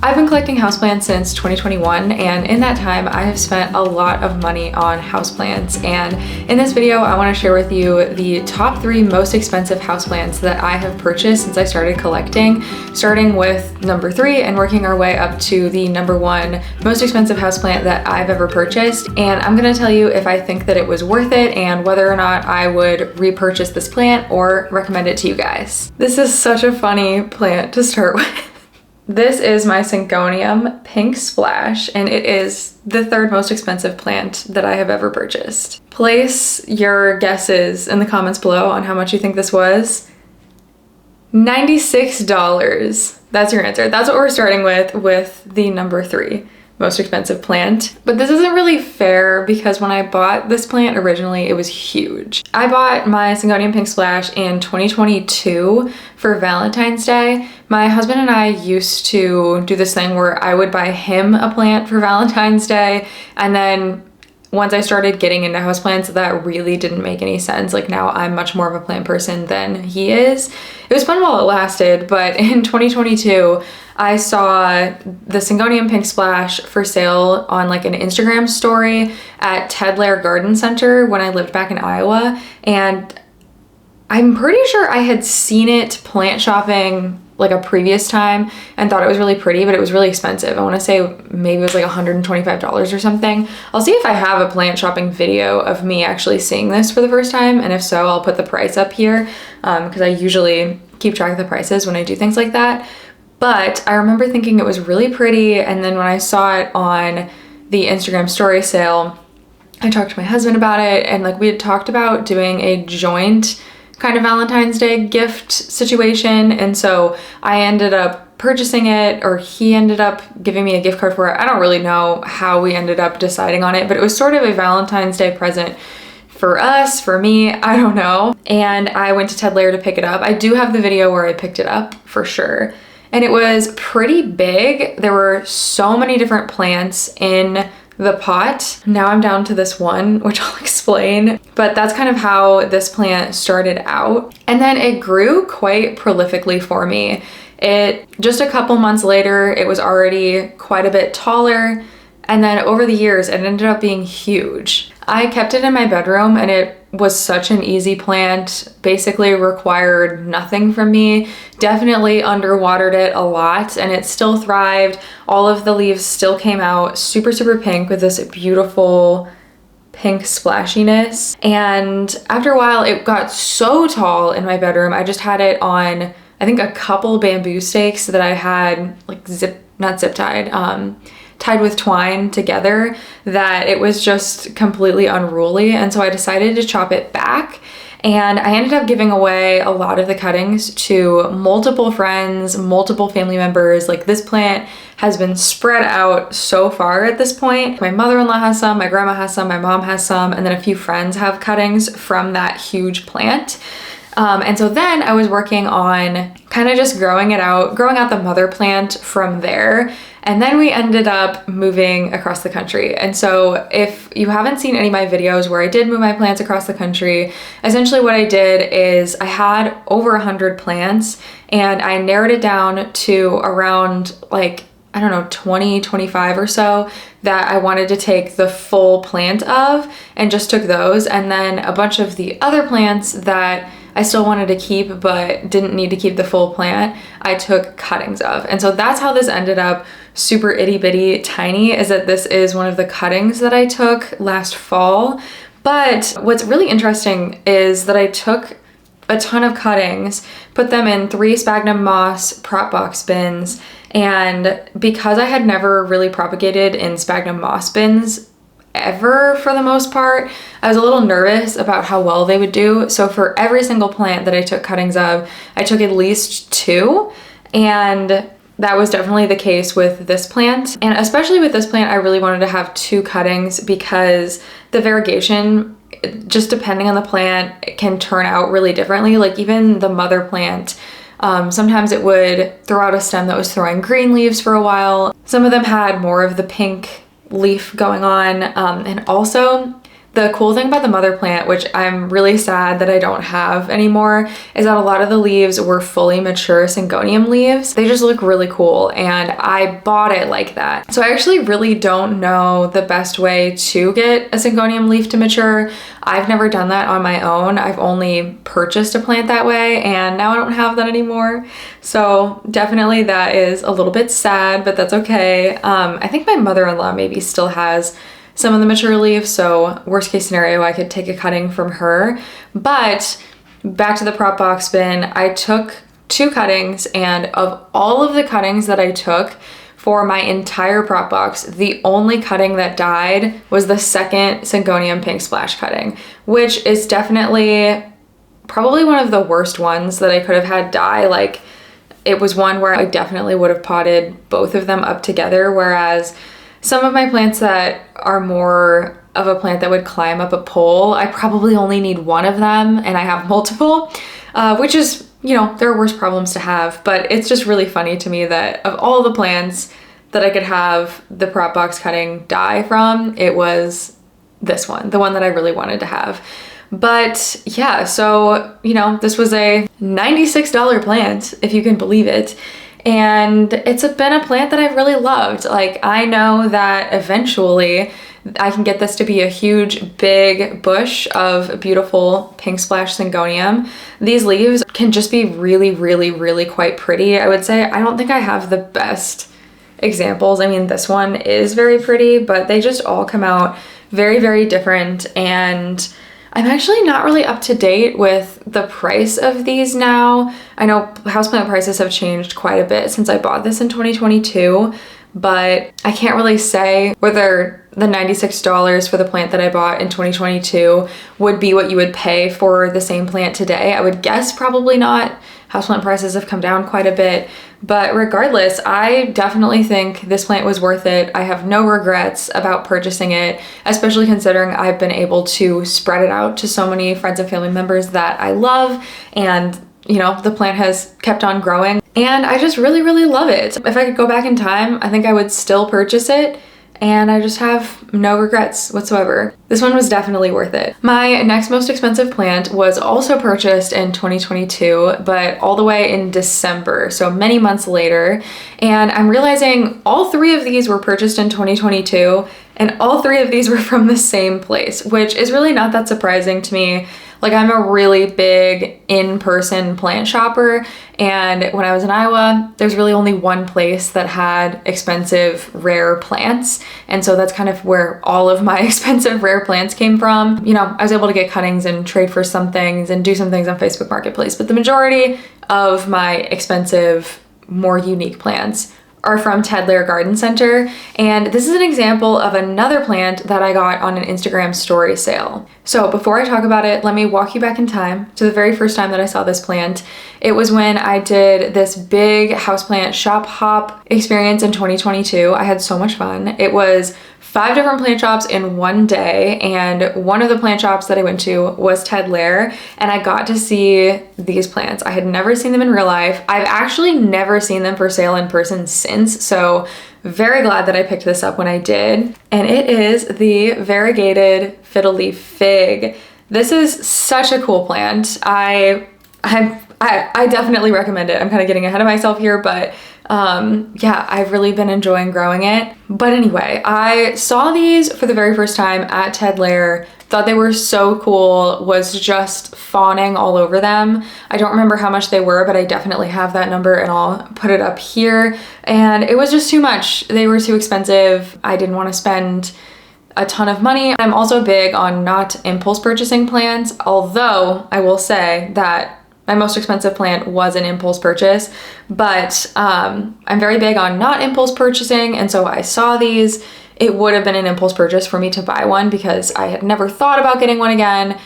I've been collecting houseplants since 2021, and in that time I have spent a lot of money on houseplants. And in this video I want to share with you the top 3 most expensive houseplants that I have purchased since I started collecting, starting with number 3 and working our way up to the number 1 most expensive houseplant that I've ever purchased. And I'm going to tell you if I think that it was worth it and whether or not I would repurchase this plant or recommend it to you guys. This is such a funny plant to start with. This is my Syngonium Pink Splash, and it is the 3rd most expensive plant that I have ever purchased. Place your guesses in the comments below on how much you think this was. $96. That's your answer. That's what we're starting with the number 3 most expensive plant. But this isn't really fair because when I bought this plant originally, it was huge. I bought my Syngonium Pink Splash in 2022 for Valentine's Day. My husband and I used to do this thing where I would buy him a plant for Valentine's Day, and then once I started getting into houseplants, that really didn't make any sense. Like, now I'm much more of a plant person than he is. It was fun while it lasted, but in 2022, I saw the Syngonium Pink Splash for sale on like an Instagram story at Ted Lair Garden Center when I lived back in Iowa. And I'm pretty sure I had seen it plant shopping like a previous time and thought it was really pretty, but it was really expensive. I want to say maybe it was like $125 or something. I'll see if I have a plant shopping video of me actually seeing this for the first time, and if so, I'll put the price up here because I usually keep track of the prices when I do things like that. But I remember thinking it was really pretty, and then when I saw it on the Instagram story sale, I talked to my husband about it, and like we had talked about doing a joint kind of Valentine's Day gift situation, and so I ended up purchasing it, or he ended up giving me a gift card for it. I don't really know how we ended up deciding on it, but it was sort of a Valentine's Day present for us, for me, I don't know. And I went to Ted Lair to pick it up. I do have the video where I picked it up for sure. And it was pretty big. There were so many different plants in the pot. Now I'm down to this one, which I'll explain, but that's kind of how this plant started out. And then it grew quite prolifically for me. Just a couple months later, it was already quite a bit taller. And then over the years, it ended up being huge. I kept it in my bedroom, and it was such an easy plant, basically required nothing from me. Definitely underwatered it a lot, and it still thrived. All of the leaves still came out super, super pink with this beautiful pink splashiness. And after a while, it got so tall in my bedroom. I just had it on, I think, a couple bamboo stakes that I had like tied with twine together, that it was just completely unruly. And so I decided to chop it back, and I ended up giving away a lot of the cuttings to multiple friends, multiple family members. Like, this plant has been spread out so far at this point. My mother-in-law has some, my grandma has some, my mom has some, and then a few friends have cuttings from that huge plant. And so then I was working on kind of just growing out the mother plant from there. And then we ended up moving across the country. And so if you haven't seen any of my videos where I did move my plants across the country, essentially what I did is I had over 100 plants, and I narrowed it down to around like, I don't know, 20, 25 or so that I wanted to take the full plant of, and just took those. And then a bunch of the other plants that I still wanted to keep but didn't need to keep the full plant, I took cuttings of. And so that's how this ended up super itty bitty tiny, is that this is one of the cuttings that I took last fall. But what's really interesting is that I took a ton of cuttings, put them in 3 sphagnum moss prop box bins, and because I had never really propagated in sphagnum moss bins ever, for the most part, I was a little nervous about how well they would do. So for every single plant that I took cuttings of, I took at least 2, and that was definitely the case with this plant. And especially with this plant, I really wanted to have 2 cuttings because the variegation, just depending on the plant, it can turn out really differently. Like, even the mother plant, sometimes it would throw out a stem that was throwing green leaves for a while. Some of them had more of the pink leaf going on, and also The cool thing about the mother plant, which I'm really sad that I don't have anymore, is that a lot of the leaves were fully mature syngonium leaves. They just look really cool, and I bought it like that. So I actually really don't know the best way to get a syngonium leaf to mature. I've never done that on my own. I've only purchased a plant that way, and now I don't have that anymore. So definitely that is a little bit sad, but that's okay. I think my mother-in-law maybe still has some of the mature leaves, so worst case scenario, I could take a cutting from her. But back to the prop box bin, I took 2 cuttings, and of all of the cuttings that I took for my entire prop box, the only cutting that died was the second syngonium pink splash cutting, which is definitely probably one of the worst ones that I could have had die. Like, it was one where I definitely would have potted both of them up together, whereas some of my plants that are more of a plant that would climb up a pole, I probably only need one of them, and I have multiple, which is, you know, there are worse problems to have, but it's just really funny to me that of all the plants that I could have the prop box cutting die from, it was this one, the one that I really wanted to have. But yeah, so, you know, this was a $96 plant, if you can believe it. And it's been a plant that I've really loved. Like, I know that eventually I can get this to be a huge, big bush of beautiful pink splash syngonium. These leaves can just be really, really, really quite pretty, I would say. I don't think I have the best examples. I mean, this one is very pretty, but they just all come out very, very different. And I'm actually not really up to date with the price of these now. I know houseplant prices have changed quite a bit since I bought this in 2022, but I can't really say whether the $96 for the plant that I bought in 2022 would be what you would pay for the same plant today. I would guess probably not. Houseplant prices have come down quite a bit, but regardless, I definitely think this plant was worth it. I have no regrets about purchasing it, especially considering I've been able to spread it out to so many friends and family members that I love, and you know, the plant has kept on growing, and I just really, really love it. If I could go back in time, I think I would still purchase it, and I just have no regrets whatsoever. This one was definitely worth it. My next most expensive plant was also purchased in 2022, but all the way in December, so many months later. And I'm realizing all 3 of these were purchased in 2022, and all 3 of these were from the same place, which is really not that surprising to me. Like, I'm a really big in-person plant shopper, and when I was in Iowa, there's really only one place that had expensive rare plants, and so that's kind of where all of my expensive rare plants came from. You know, I was able to get cuttings and trade for some things and do some things on Facebook Marketplace, but the majority of my expensive, more unique plants are from Ted Lair Garden Center, and this is an example of another plant that I got on an Instagram story sale. So before I talk about it, let me walk you back in time to the very first time that I saw this plant. It was when I did this big houseplant shop hop experience in 2022. I had so much fun. It was 5 different plant shops in one day, and one of the plant shops that I went to was Ted Lair, and I got to see these plants. I had never seen them in real life. I've actually never seen them for sale in person since, so very glad that I picked this up when I did. And it is the variegated fiddle leaf fig. This is such a cool plant. I definitely recommend it. I'm kind of getting ahead of myself here, but yeah, I've really been enjoying growing it. But anyway, I saw these for the very first time at Ted Lair, thought they were so cool, was just fawning all over them. I don't remember how much they were, but I definitely have that number and I'll put it up here. And it was just too much. They were too expensive. I didn't want to spend a ton of money. I'm also big on not impulse purchasing plants, although I will say that my most expensive plant was an impulse purchase, but I'm very big on not impulse purchasing, and so I saw these. It would have been an impulse purchase for me to buy one because I had never thought about getting one again.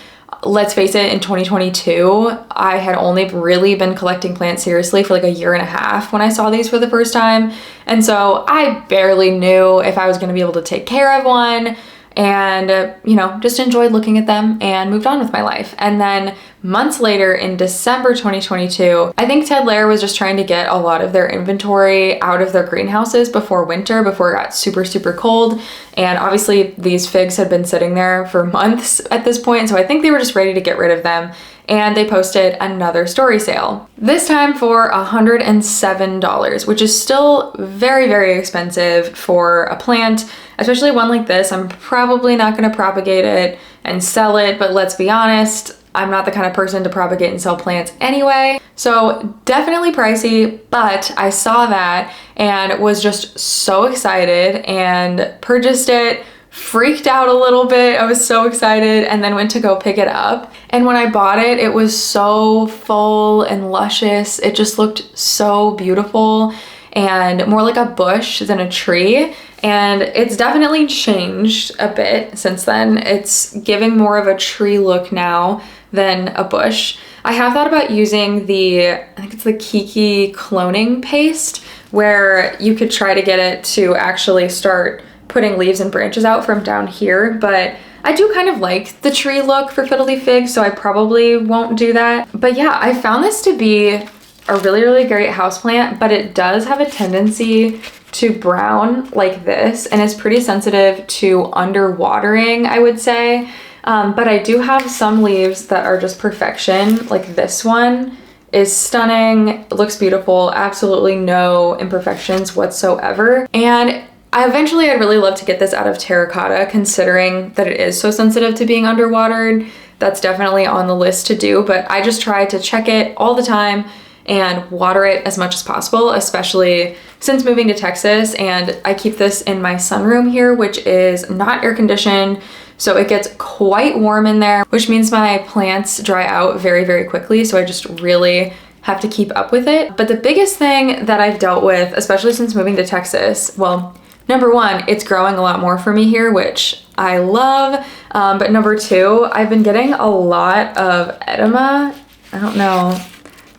Let's face it, in 2022, I had only really been collecting plants seriously for like a year and a half when I saw these for the first time, and so I barely knew if I was going to be able to take care of one. and, you know, just enjoyed looking at them and moved on with my life. And then months later in December 2022, I think Ted Lair was just trying to get a lot of their inventory out of their greenhouses before winter, before it got super, super cold. And obviously these figs had been sitting there for months at this point, so I think they were just ready to get rid of them. And they posted another story sale, this time for $107, which is still very, very expensive for a plant, especially one like this. I'm probably not going to propagate it and sell it, but let's be honest, I'm not the kind of person to propagate and sell plants anyway. So definitely pricey, but I saw that and was just so excited and purchased it. Freaked out a little bit. I was so excited, and then went to go pick it up. And when I bought it, it was so full and luscious. It just looked so beautiful and more like a bush than a tree. And it's definitely changed a bit since then. It's giving more of a tree look now than a bush. I have thought about using I think it's the Kiki cloning paste, where you could try to get it to actually start putting leaves and branches out from down here, but I do kind of like the tree look for fiddly figs, so I probably won't do that. But yeah, I found this to be a really, really great houseplant, but it does have a tendency to brown like this, and it's pretty sensitive to underwatering, I would say. But I do have some leaves that are just perfection, like this one is stunning, it looks beautiful, absolutely no imperfections whatsoever. And I'd really love to get this out of terracotta, considering that it is so sensitive to being underwatered. That's definitely on the list to do, but I just try to check it all the time and water it as much as possible, especially since moving to Texas. And I keep this in my sunroom here, which is not air conditioned, so it gets quite warm in there, which means my plants dry out very, very quickly. So I just really have to keep up with it. But the biggest thing that I've dealt with, especially since moving to Texas, well, number one, it's growing a lot more for me here, which I love. But number two, I've been getting a lot of edema. I don't know,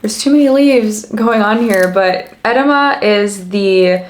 there's too many leaves going on here, but edema is the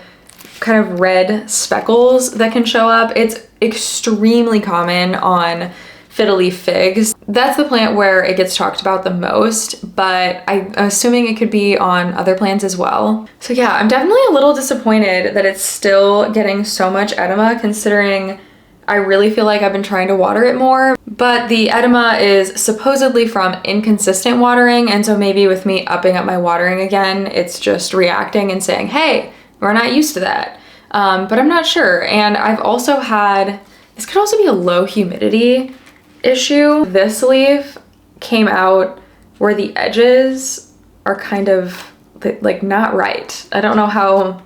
kind of red speckles that can show up. It's extremely common on fiddly figs. That's the plant where it gets talked about the most, but I'm assuming it could be on other plants as well. So yeah, I'm definitely a little disappointed that it's still getting so much edema, considering I really feel like I've been trying to water it more. But the edema is supposedly from inconsistent watering, and so maybe with me upping up my watering again, it's just reacting and saying, hey, we're not used to that. But I'm not sure. And I've also had, this could also be a low humidity issue. This leaf came out where the edges are kind of like not right. I don't know how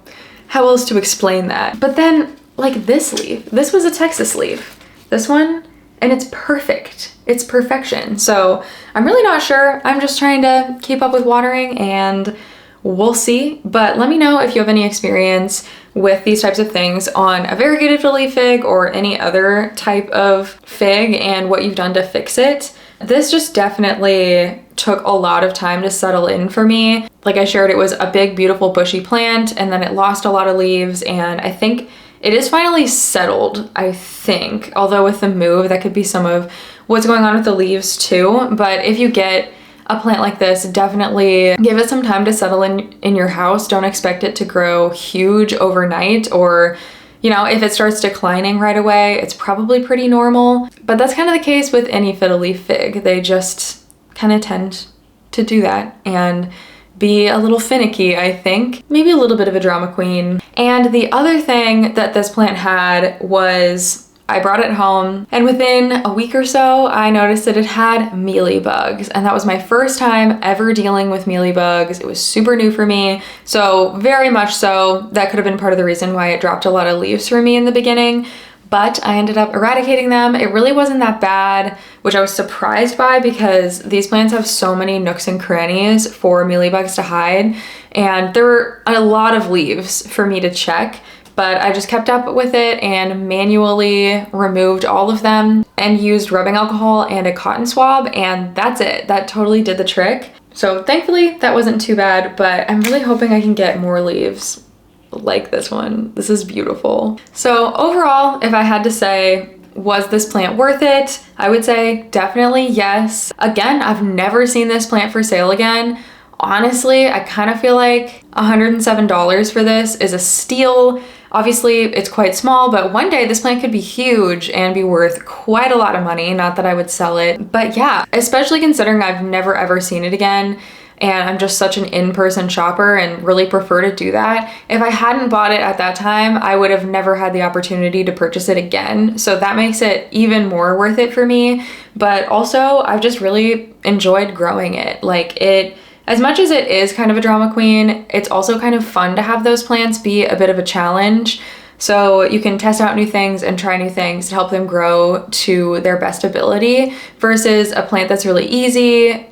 else to explain that. But then like this leaf, this was a Texas leaf, this one, and it's perfect. It's perfection. So I'm really not sure. I'm just trying to keep up with watering, and we'll see. But let me know if you have any experience with these types of things on a variegated fiddly fig or any other type of fig, and what you've done to fix it. This just definitely took a lot of time to settle in for me. Like I shared, it was a big, beautiful, bushy plant, and then it lost a lot of leaves, and I think it is finally settled, I think. Although with the move, that could be some of what's going on with the leaves too. But if you get a plant like this, definitely give it some time to settle in your house. Don't expect it to grow huge overnight, or, you know, if it starts declining right away, it's probably pretty normal. But that's kind of the case with any fiddly fig. They just kind of tend to do that and be a little finicky, I think. Maybe a little bit of a drama queen. And the other thing that this plant had was, I brought it home, and within a week or so, I noticed that it had mealybugs, and that was my first time ever dealing with mealybugs. It was super new for me, so very much so, that could have been part of the reason why it dropped a lot of leaves for me in the beginning. But I ended up eradicating them. It really wasn't that bad, which I was surprised by, because these plants have so many nooks and crannies for mealybugs to hide, and there were a lot of leaves for me to check. But I just kept up with it and manually removed all of them and used rubbing alcohol and a cotton swab, and that's it. That totally did the trick. So thankfully that wasn't too bad, but I'm really hoping I can get more leaves like this one. This is beautiful. So overall, if I had to say, Was this plant worth it? I would say definitely yes. Again, I've never seen this plant for sale again. Honestly, I kind of feel like $107 for this is a steal. Obviously, it's quite small, but one day this plant could be huge and be worth quite a lot of money. Not that I would sell it, but yeah, especially considering I've never ever seen it again. And I'm just such an in-person shopper and really prefer to do that. If I hadn't bought it at that time, I would have never had the opportunity to purchase it again. So that makes it even more worth it for me. But also, I've just really enjoyed growing it. Like as much as it is kind of a drama queen, it's also kind of fun to have those plants be a bit of a challenge. So you can test out new things and try new things to help them grow to their best ability versus a plant that's really easy.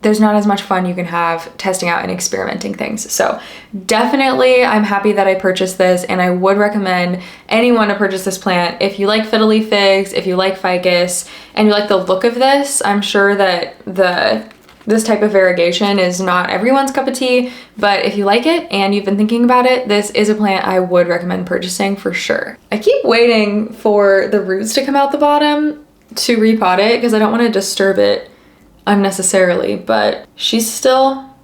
There's not as much fun you can have testing out and experimenting things. So definitely I'm happy that I purchased this, and I would recommend anyone to purchase this plant. If you like fiddly figs, if you like ficus, and you like the look of this, I'm sure that this type of variegation is not everyone's cup of tea, but if you like it and you've been thinking about it, this is a plant I would recommend purchasing for sure. I keep waiting for the roots to come out the bottom to repot it because I don't want to disturb it unnecessarily, but she's still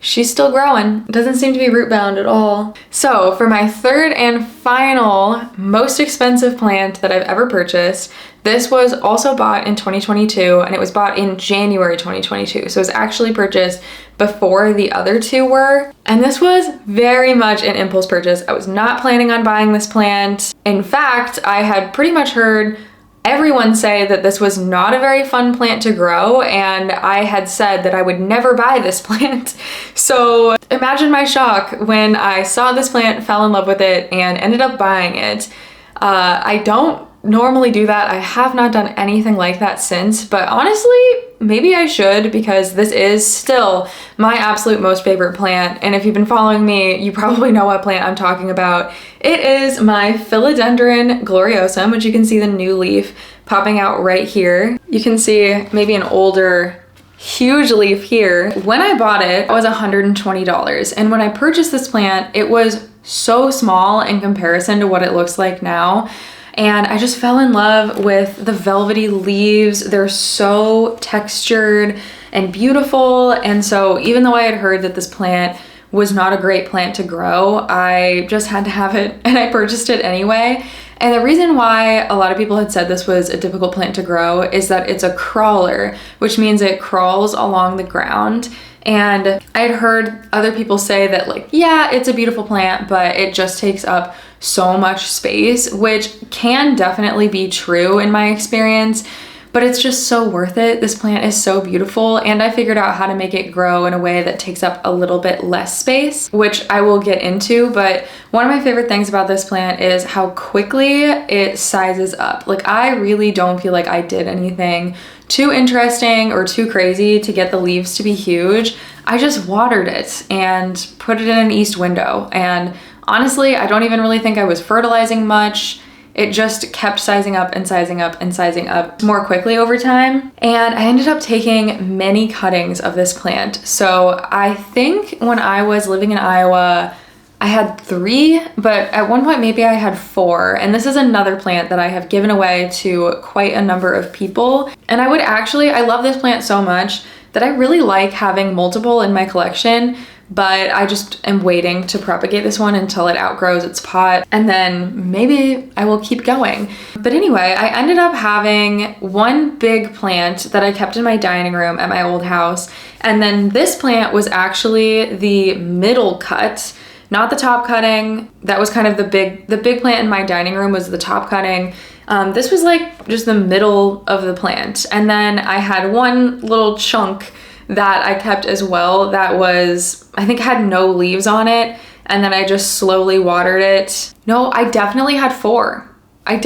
growing. It doesn't seem to be root bound at all. So for my third and final most expensive plant that I've ever purchased, this was also bought in 2022, and it was bought in January 2022. So it was actually purchased before the other two were. And this was very much an impulse purchase. I was not planning on buying this plant. In fact, I had pretty much heard everyone say that this was not a very fun plant to grow, and I had said that I would never buy this plant. So imagine my shock when I saw this plant, fell in love with it, and ended up buying it. I don't normally do that. I have not done anything like that since, but honestly, maybe I should, because this is still my absolute most favorite plant. And if you've been following me, you probably know what plant I'm talking about. It is my Philodendron gloriosum, which you can see the new leaf popping out right here. You can see maybe an older huge leaf here. When I bought it, it was $120. And when I purchased this plant, it was so small in comparison to what it looks like now. And I just fell in love with the velvety leaves. They're so textured and beautiful. And so even though I had heard that this plant was not a great plant to grow, I just had to have it, and I purchased it anyway. And the reason why a lot of people had said this was a difficult plant to grow is that it's a crawler, which means it crawls along the ground. And I had heard other people say that, like, yeah, it's a beautiful plant, but it just takes up so much space, which can definitely be true in my experience, but it's just so worth it. This plant is so beautiful, and I figured out how to make it grow in a way that takes up a little bit less space, which I will get into. But one of my favorite things about this plant is how quickly it sizes up. Like, I really don't feel like I did anything too interesting or too crazy to get the leaves to be huge. I just watered it and put it in an east window, and honestly, I don't even really think I was fertilizing much. It just kept sizing up and sizing up and sizing up more quickly over time. And I ended up taking many cuttings of this plant. So I think when I was living in Iowa, I had 3, but at one point maybe I had 4. And this is another plant that I have given away to quite a number of people. And I love this plant so much that I really like having multiple in my collection, but I just am waiting to propagate this one until it outgrows its pot, and then maybe I will keep going. But anyway, I ended up having one big plant that I kept in my dining room at my old house, and then this plant was actually the middle cut, not the top cutting. That was kind of the big plant in my dining room was the top cutting. This was like just the middle of the plant, and then I had one little chunk that I kept as well that was, I think, had no leaves on it, and then I just slowly watered it. No, I definitely had 4. I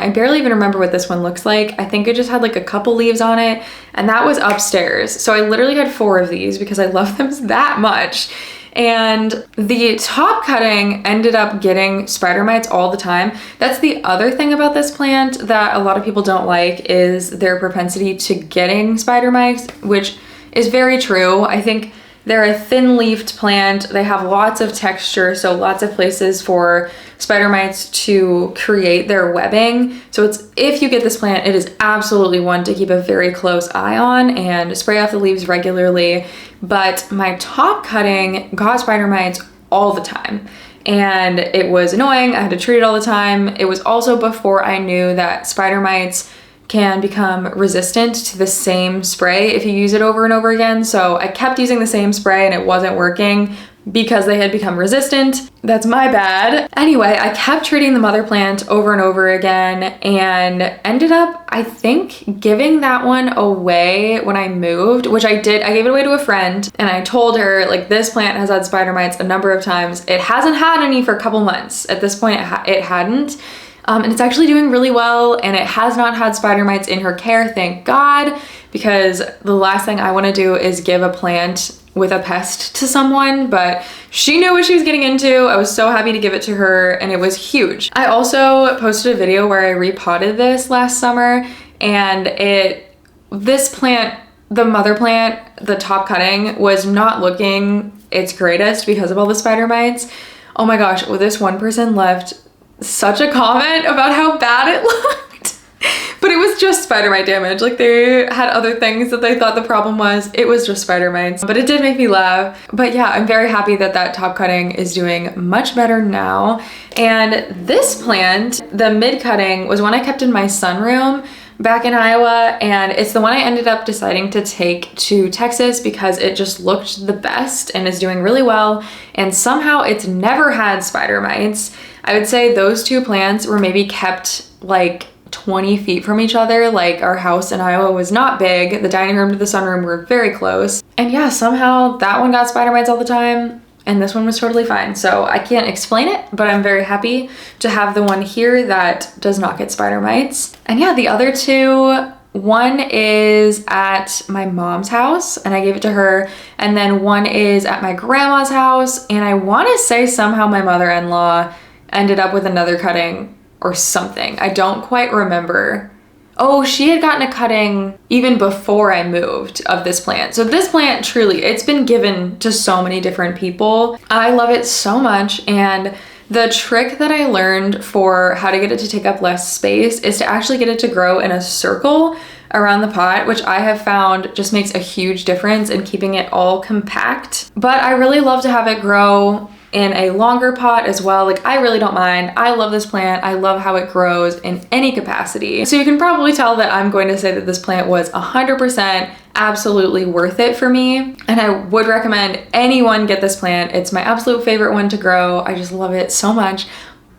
barely even remember what this one looks like. I think it just had like a couple leaves on it, and that was upstairs. So I literally had 4 of these because I love them that much. And the top cutting ended up getting spider mites all the time. That's the other thing about this plant that a lot of people don't like, is their propensity to getting spider mites, which is very true. I think They're a thin-leafed plant. They have lots of texture, so lots of places for spider mites to create their webbing. So if you get this plant, it is absolutely one to keep a very close eye on and spray off the leaves regularly. But my top cutting got spider mites all the time, and it was annoying. I had to treat it all the time. It was also before I knew that spider mites can become resistant to the same spray if you use it over and over again. So I kept using the same spray and it wasn't working because they had become resistant. That's my bad. Anyway, I kept treating the mother plant over and over again and ended up, I think, giving that one away when I moved, which I did. I gave it away to a friend and I told her, like, this plant has had spider mites a number of times. It hasn't had any for a couple months. At this point, it hadn't. And it's actually doing really well, and it has not had spider mites in her care, thank God, because the last thing I want to do is give a plant with a pest to someone, but she knew what she was getting into. I was so happy to give it to her, and it was huge. I also posted a video where I repotted this last summer, and this plant, the mother plant, the top cutting, was not looking its greatest because of all the spider mites. Oh my gosh, well, this one person left such a comment about how bad it looked, but it was just spider mite damage. Like, they had other things that they thought the problem was. It was just spider mites, but it did make me laugh. But yeah, I'm very happy that that top cutting is doing much better now. And this plant, the mid cutting, was one I kept in my sunroom back in Iowa, and it's the one I ended up deciding to take to Texas because it just looked the best and is doing really well, and somehow it's never had spider mites. I would say those two plants were maybe kept like 20 feet from each other. Like, our house in Iowa was not big. The dining room to the sunroom were very close. And yeah, somehow that one got spider mites all the time and this one was totally fine. So I can't explain it, but I'm very happy to have the one here that does not get spider mites. And yeah, the other two, one is at my mom's house and I gave it to her, and then one is at my grandma's house, and I want to say somehow my mother-in-law ended up with another cutting or something. I don't quite remember. Oh, she had gotten a cutting even before I moved of this plant. So this plant, truly, it's been given to so many different people. I love it so much, and the trick that I learned for how to get it to take up less space is to actually get it to grow in a circle around the pot, which I have found just makes a huge difference in keeping it all compact. But I really love to have it grow in a longer pot as well. Like, I really don't mind. I love this plant. I love how it grows in any capacity. So you can probably tell that I'm going to say that this plant was 100% absolutely worth it for me. And I would recommend anyone get this plant. It's my absolute favorite one to grow. I just love it so much.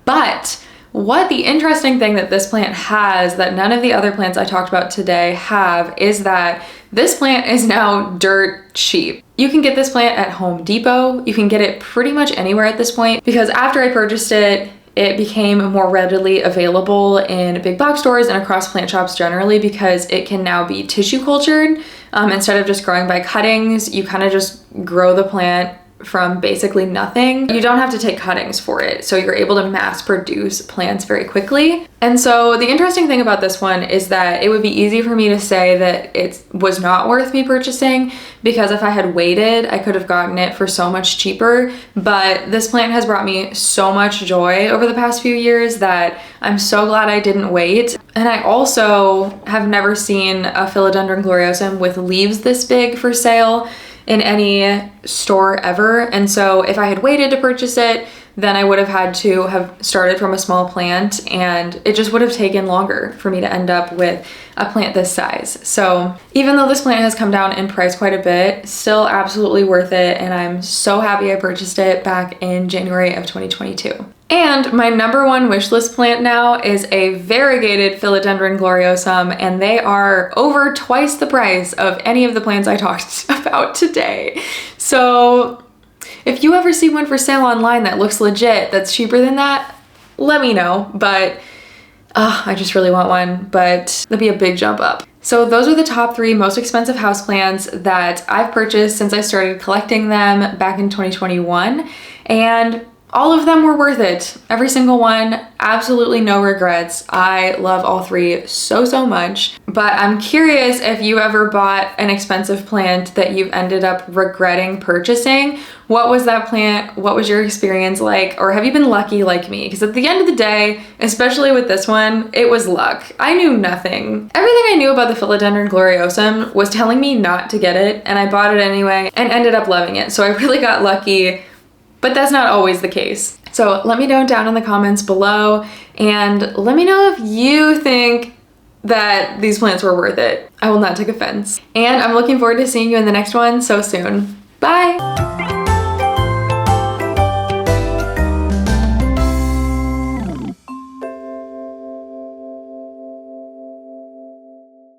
But what the interesting thing that this plant has that none of the other plants I talked about today have is that this plant is now dirt cheap. You can get this plant at Home Depot. You can get it pretty much anywhere at this point, because after I purchased it, it became more readily available in big box stores and across plant shops generally, because it can now be tissue cultured. Instead of just growing by cuttings, you kind of just grow the plant from basically nothing. You don't have to take cuttings for it, so you're able to mass produce plants very quickly. And so the interesting thing about this one is that it would be easy for me to say that it was not worth me purchasing, because if I had waited, I could have gotten it for so much cheaper. But this plant has brought me so much joy over the past few years that I'm so glad I didn't wait. And I also have never seen a philodendron gloriosum with leaves this big for sale in any store ever. And so if I had waited to purchase it, then I would have had to have started from a small plant, and it just would have taken longer for me to end up with a plant this size. So even though this plant has come down in price quite a bit, still absolutely worth it. And I'm so happy I purchased it back in January of 2022. And my number one wish list plant now is a variegated philodendron gloriosum, and they are over twice the price of any of the plants I talked about today. So if you ever see one for sale online that looks legit, that's cheaper than that, let me know. But I just really want one, but that'd be a big jump up. So those are the top 3 most expensive houseplants that I've purchased since I started collecting them back in 2021. And all of them were worth it. Every single one Absolutely no regrets. I love all three so, so much. But I'm curious if you ever bought an expensive plant that you've ended up regretting purchasing. What was that plant? What was your experience like? Or have you been lucky like me? Because at the end of the day, especially with this one, it was luck. I knew nothing. Everything I knew about the Philodendron gloriosum was telling me not to get it, and I bought it anyway and ended up loving it. So I really got lucky, but that's not always the case. So let me know down in the comments below, and let me know if you think that these plants were worth it. I will not take offense. And I'm looking forward to seeing you in the next one so soon. Bye!